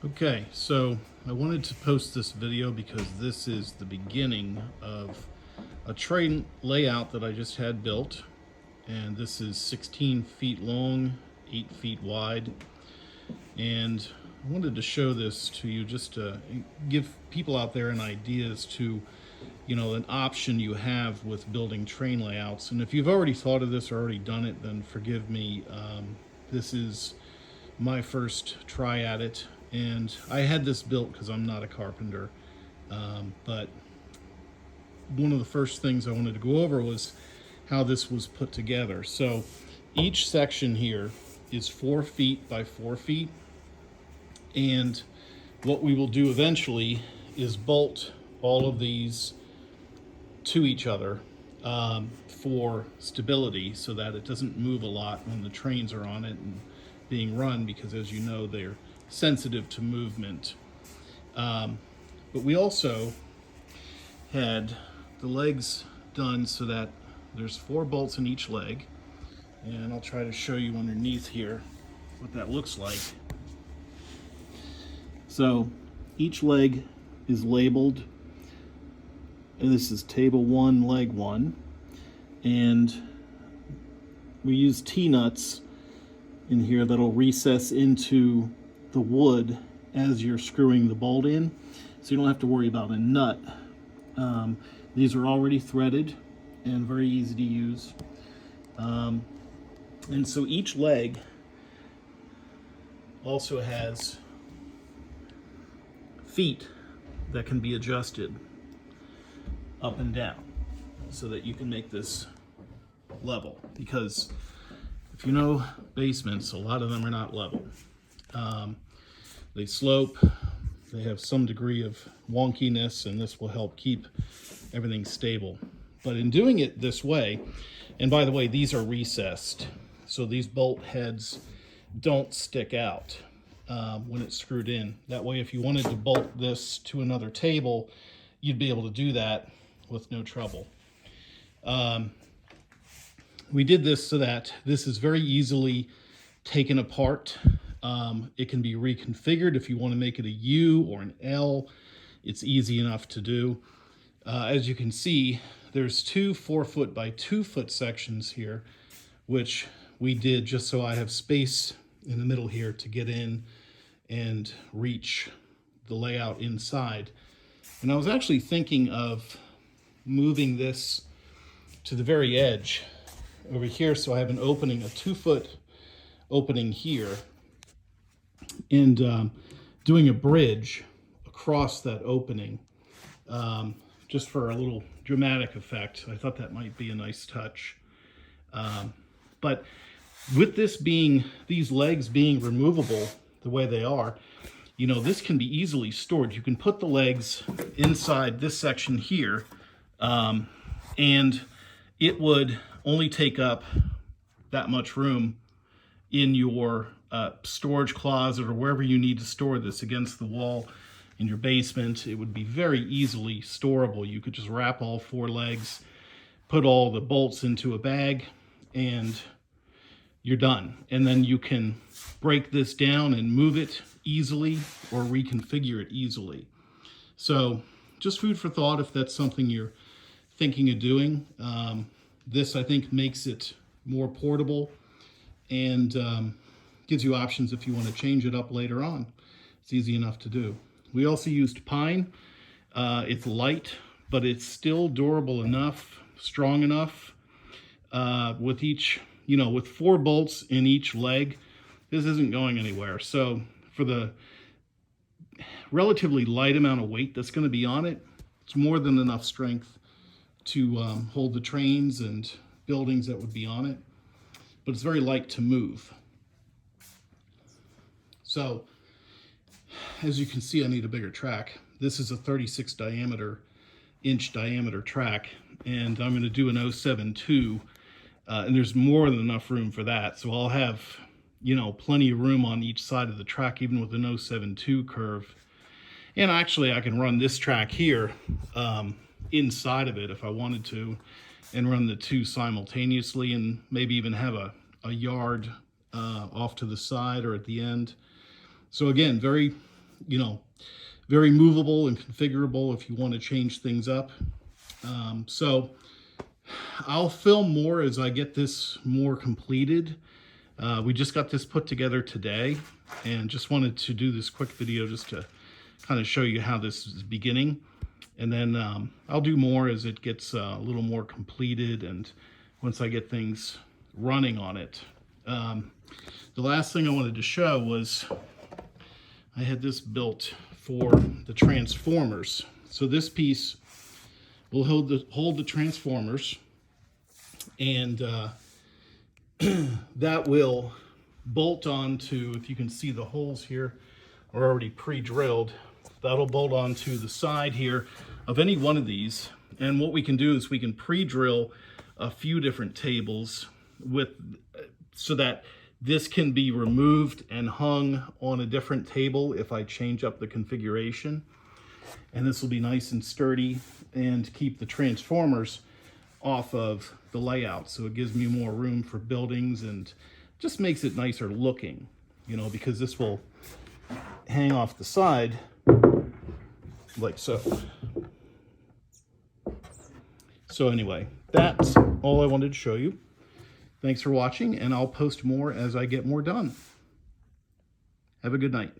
Okay, so I wanted to post this video because this is the beginning of a train layout that I just had built. And this is 16 feet long, 8 feet wide. And I wanted to show this to you just to give people out there an idea as to, an option you have with building train layouts. And if you've already thought of this or already done it, then forgive me. This is my first try at it, and I had this built because I'm not a carpenter. But one of the first things I wanted to go over was how this was put together. So each section here is 4 feet by 4 feet, and what we will do eventually is bolt all of these to each other for stability so that it doesn't move a lot when the trains are on it and being run, because as you know, they're sensitive to movement. But we also had the legs done so that there's 4 bolts in each leg, and I'll try to show you underneath here what that looks like. So each leg is labeled, and this is table 1, leg 1, and we use T-nuts in here that'll recess into the wood as you're screwing the bolt in, so you don't have to worry about a nut. These are already threaded and very easy to use. And so each leg also has feet that can be adjusted up and down so that you can make this level, because if you know basements, a lot of them are not level. They slope, they have some degree of wonkiness, and this will help keep everything stable. But in doing it this way, and by the way, these are recessed, so these bolt heads don't stick out when it's screwed in. That way, if you wanted to bolt this to another table, you'd be able to do that with no trouble. We did this so that this is very easily taken apart. It can be reconfigured if you want to make it a U or an L. It's easy enough to do. As you can see, there's 2 4-foot by 2-foot sections here, which we did just so I have space in the middle here to get in and reach the layout inside. And I was actually thinking of moving this to the very edge over here, so I have an opening, a 2-foot opening here, and doing a bridge across that opening, just for a little dramatic effect. I thought that might be a nice touch. But with this being, these legs being removable the way they are, this can be easily stored. You can put the legs inside this section here, and it would only take up that much room in your storage closet or wherever you need to store this, against the wall in your basement. It would be very easily storable. You could just wrap all 4 legs, put all the bolts into a bag, and you're done. And then you can break this down and move it easily or reconfigure it easily. So just food for thought if that's something you're thinking of doing. This, I think, makes it more portable and gives you options if you want to change it up later on. It's easy enough to do. We also used pine. It's light, but it's still durable enough, strong enough. With each, with 4 bolts in each leg, this isn't going anywhere. So for the relatively light amount of weight that's going to be on it, it's more than enough strength to hold the trains and buildings that would be on it. But it's very light to move. So as you can see, I need a bigger track. This is a 36 inch diameter track, and I'm going to do an 072, and there's more than enough room for that. So I'll have, plenty of room on each side of the track, even with an 072 curve. And actually, I can run this track here inside of it if I wanted to, and run the 2 simultaneously, and maybe even have a yard off to the side or at the end. So again, very you know, very movable and configurable if you want to change things up. So I'll film more as I get this more completed. We just got this put together today and just wanted to do this quick video just to kind of show you how this is beginning. And then I'll do more as it gets a little more completed and once I get things running on it. The last thing I wanted to show was I had this built for the transformers. So this piece will hold the transformers, and that will bolt onto, if you can see the holes here are already pre-drilled, that'll bolt onto the side here of any one of these. And what we can do is we can pre-drill a few different tables so that this can be removed and hung on a different table if I change up the configuration. And this will be nice and sturdy and keep the transformers off of the layout. So it gives me more room for buildings and just makes it nicer looking, you know, because this will hang off the side like so. So anyway, that's all I wanted to show you. Thanks for watching, and I'll post more as I get more done. Have a good night.